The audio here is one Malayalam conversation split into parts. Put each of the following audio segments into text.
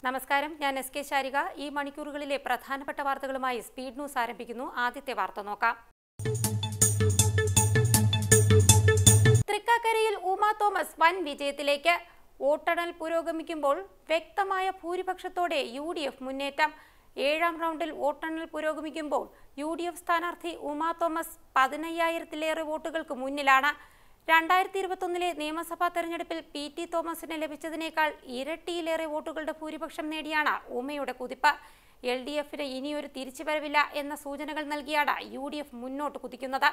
നമസ്കാരം, ഞാൻ എസ് കെ ശാരിക. ഈ മണിക്കൂറുകളിലെ പ്രധാനപ്പെട്ട വാർത്തകളുമായി സ്പീഡ് ന്യൂസ് ആരംഭിക്കുന്നു. ആദ്യത്തെ വാർത്ത നോക്കാം. തൃക്കാക്കരയിൽ ഉമാ തോമസ് വൻ വിജയത്തിലേക്ക്. വോട്ടെണ്ണൽ പുരോഗമിക്കുമ്പോൾ വ്യക്തമായ ഭൂരിപക്ഷത്തോടെ UDF മുന്നേറ്റം. 7ാം റൗണ്ടിൽ വോട്ടെണ്ണൽ പുരോഗമിക്കുമ്പോൾ UDF സ്ഥാനാർത്ഥി ഉമാ തോമസ് 15,000-ലേറെ വോട്ടുകൾക്ക് മുന്നിലാണ്. 2021 നിയമസഭാ തെരഞ്ഞെടുപ്പിൽ PT തോമസിന് ലഭിച്ചതിനേക്കാൾ ഇരട്ടിയിലേറെ വോട്ടുകളുടെ ഭൂരിപക്ഷം നേടിയാണ് ഉമയുടെ കുതിപ്പ്. LDFന് ഇനിയൊരു തിരിച്ചുവരവില്ല എന്ന സൂചനകൾ നൽകിയാണ് UDF മുന്നോട്ട് കുതിക്കുന്നത്.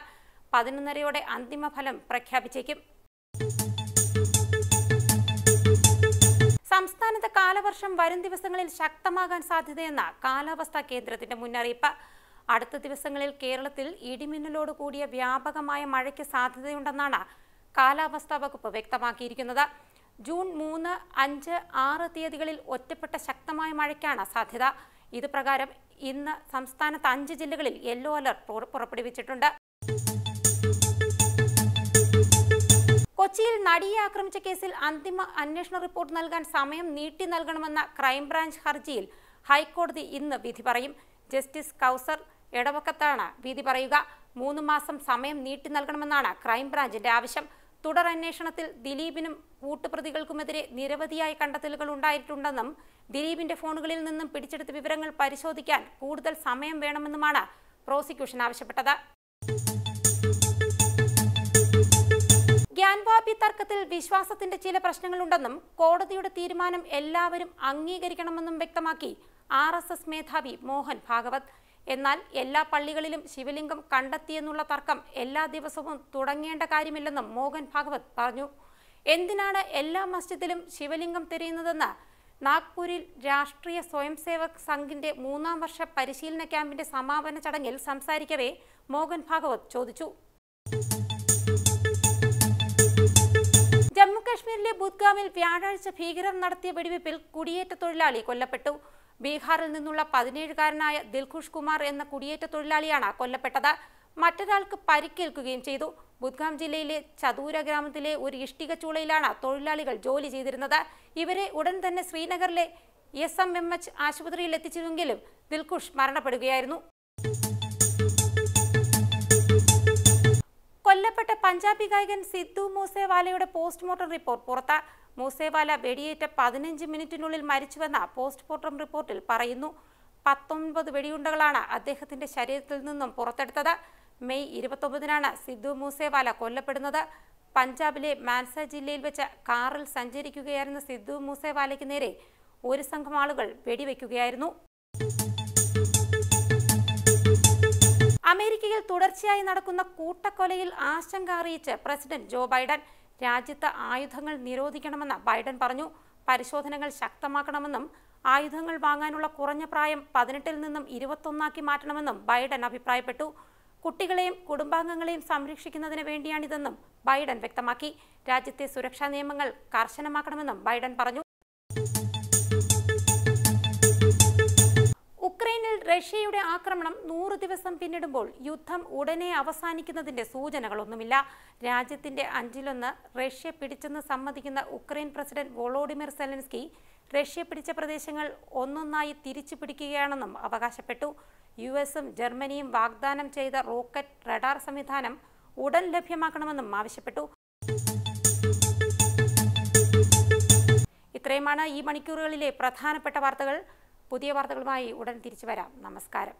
11:30 അന്തിമ ഫലം പ്രഖ്യാപിച്ചേക്കും. സംസ്ഥാനത്ത് കാലവർഷം വരും ദിവസങ്ങളിൽ ശക്തമാകാൻ സാധ്യതയെന്ന കാലാവസ്ഥാ കേന്ദ്രത്തിന്റെ മുന്നറിയിപ്പ്. അടുത്ത ദിവസങ്ങളിൽ കേരളത്തിൽ ഇടിമിന്നലോട് കൂടിയ വ്യാപകമായ മഴയ്ക്ക് സാധ്യതയുണ്ടെന്നാണ് കാലാവസ്ഥാ വകുപ്പ് വ്യക്തമാക്കിയിരിക്കുന്നത്. ജൂൺ 3, 5, 6 തീയതികളിൽ ഒറ്റപ്പെട്ട ശക്തമായ മഴയ്ക്കാണ് സാധ്യത. ഇത് പ്രകാരം ഇന്ന് സംസ്ഥാനത്ത് 5 ജില്ലകളിൽ യെല്ലോ അലർട്ട് പുറപ്പെടുവിച്ചിട്ടുണ്ട്. കൊച്ചിയിൽ നടിയെ ആക്രമിച്ച കേസിൽ അന്തിമ അന്വേഷണ റിപ്പോർട്ട് നൽകാൻ സമയം നീട്ടി നൽകണമെന്ന ക്രൈംബ്രാഞ്ച് ഹർജിയിൽ ഹൈക്കോടതി ഇന്ന് വിധി പറയും. ജസ്റ്റിസ് കൗസർ എടവക്കത്താണ് വിധി പറയുക. 3 മാസം സമയം നീട്ടി നൽകണമെന്നാണ് ക്രൈംബ്രാഞ്ചിന്റെ ആവശ്യം. തുടരന്വേഷണത്തിൽ ദിലീപിനും കൂട്ടുപ്രതികൾക്കുമെതിരെ നിരവധിയായ കണ്ടെത്തലുകൾ ഉണ്ടായിട്ടുണ്ടെന്നും ദിലീപിന്റെ ഫോണുകളിൽ നിന്നും പിടിച്ചെടുത്ത വിവരങ്ങൾ പരിശോധിക്കാൻ കൂടുതൽ സമയം വേണമെന്നുമാണ് പ്രോസിക്യൂഷൻ ആവശ്യപ്പെട്ടത്. ഗ്യാൻവാപി തർക്കത്തിൽ വിശ്വാസത്തിന്റെ ചില പ്രശ്നങ്ങളുണ്ടെന്നും കോടതിയുടെ തീരുമാനം എല്ലാവരും അംഗീകരിക്കണമെന്നും വ്യക്തമാക്കി RSS മേധാവി മോഹൻ ഭാഗവത്. എന്നാൽ എല്ലാ പള്ളികളിലും ശിവലിംഗം കണ്ടെത്തിയെന്നുള്ള തർക്കം എല്ലാ ദിവസവും തുടങ്ങേണ്ട കാര്യമില്ലെന്നും മോഹൻ ഭാഗവത് പറഞ്ഞു. എന്തിനാണ് എല്ലാ മസ്ജിദിലും ശിവലിംഗം തിരയുന്നതെന്ന് നാഗ്പൂരിൽ രാഷ്ട്രീയ സ്വയംസേവക് സംഘിന്റെ 3ാം വർഷ പരിശീലന ക്യാമ്പിന്റെ സമാപന ചടങ്ങിൽ സംസാരിക്കവേ മോഹൻ ഭാഗവത് ചോദിച്ചു. ജമ്മുകാശ്മീരിലെ ബുദ്ഗാമിൽ വ്യാഴാഴ്ച ഭീകരർ നടത്തിയ വെടിവെപ്പിൽ കുടിയേറ്റ തൊഴിലാളി കൊല്ലപ്പെട്ടു. ബീഹാറിൽ നിന്നുള്ള 17-കാരനായ ദിൽഖുഷ് കുമാർ എന്ന കുടിയേറ്റ തൊഴിലാളിയാണ് കൊല്ലപ്പെട്ടത്. മറ്റൊരാൾക്ക് പരിക്കേൽക്കുകയും ചെയ്തു. ബുദ്ഗാം ജില്ലയിലെ ചതൂര ഗ്രാമത്തിലെ ഒരു ഇഷ്ടിക ചൂളയിലാണ് തൊഴിലാളികൾ ജോലി ചെയ്തിരുന്നത്. ഇവരെ ഉടൻ തന്നെ ശ്രീനഗറിലെ SMMH ആശുപത്രിയിൽ എത്തിച്ചിരുന്നെങ്കിലും ദിൽഖുഷ് മരണപ്പെടുകയായിരുന്നു. കൊല്ലപ്പെട്ട പഞ്ചാബി ഗായകൻ സിദ്ധു മൂസേവാലയുടെ പോസ്റ്റ്മോർട്ടം റിപ്പോർട്ട് പുറത്ത്. മൂസേവാല വെടിയേറ്റ 15 മിനിറ്റിനുള്ളിൽ മരിച്ചുവെന്ന പോസ്റ്റ്മോർട്ടം റിപ്പോർട്ടിൽ പറയുന്നു. 19 വെടിയുണ്ടകളാണ് അദ്ദേഹത്തിന്റെ ശരീരത്തിൽ നിന്നും പുറത്തെടുത്തത്. മെയ് 29-നാണ് സിദ്ധു മൂസേവാല കൊല്ലപ്പെടുന്നത്. പഞ്ചാബിലെ മാൻസ ജില്ലയിൽ വെച്ച് കാറിൽ സഞ്ചരിക്കുകയായിരുന്ന സിദ്ധു മൂസേവാലയ്ക്ക് നേരെ ഒരു സംഘം ആളുകൾ വെടിവെക്കുകയായിരുന്നു. അമേരിക്കയിൽ തുടർച്ചയായി നടക്കുന്ന കൂട്ടക്കൊലയിൽ ആശങ്ക അറിയിച്ച് പ്രസിഡന്റ് ജോ ബൈഡൻ. രാജ്യത്ത് ആയുധങ്ങൾ നിരോധിക്കണമെന്ന് ബൈഡൻ പറഞ്ഞു. പരിശോധനകൾ ശക്തമാക്കണമെന്നും ആയുധങ്ങൾ വാങ്ങാനുള്ള കുറഞ്ഞ പ്രായം 18-ൽ നിന്നും 21-ആക്കി മാറ്റണമെന്നും ബൈഡൻ അഭിപ്രായപ്പെട്ടു. കുട്ടികളെയും കുടുംബാംഗങ്ങളെയും സംരക്ഷിക്കുന്നതിന് വേണ്ടിയാണിതെന്നും ബൈഡൻ വ്യക്തമാക്കി. രാജ്യത്തെ സുരക്ഷാ നിയമങ്ങൾ കർശനമാക്കണമെന്നും ബൈഡൻ പറഞ്ഞു. ഉക്രൈനിൽ റഷ്യയുടെ ആക്രമണം 100 ദിവസം പിന്നിടുമ്പോൾ യുദ്ധം ഉടനെ അവസാനിക്കുന്നതിന്റെ സൂചനകളൊന്നുമില്ല. രാജ്യത്തിന്റെ 5-1 റഷ്യ പിടിച്ചെന്ന് സമ്മതിക്കുന്ന Ukraine president Volodymyr Zelenskyy Russia പിടിച്ച പ്രദേശങ്ങൾ ഒന്നൊന്നായി തിരിച്ചു പിടിക്കുകയാണെന്നും അവകാശപ്പെട്ടു. US-ഉം ജർമ്മനിയും വാഗ്ദാനം ചെയ്ത റോക്കറ്റ് റഡാർ സംവിധാനം ഉടൻ ലഭ്യമാക്കണമെന്നും ആവശ്യപ്പെട്ടു. ഇത്രയുമാണ് ഈ മണിക്കൂറുകളിലെ പ്രധാനപ്പെട്ട വാർത്തകൾ. പുതിയ വാർത്തകളുമായി ഉടൻ തിരിച്ചു വരാം. നമസ്കാരം.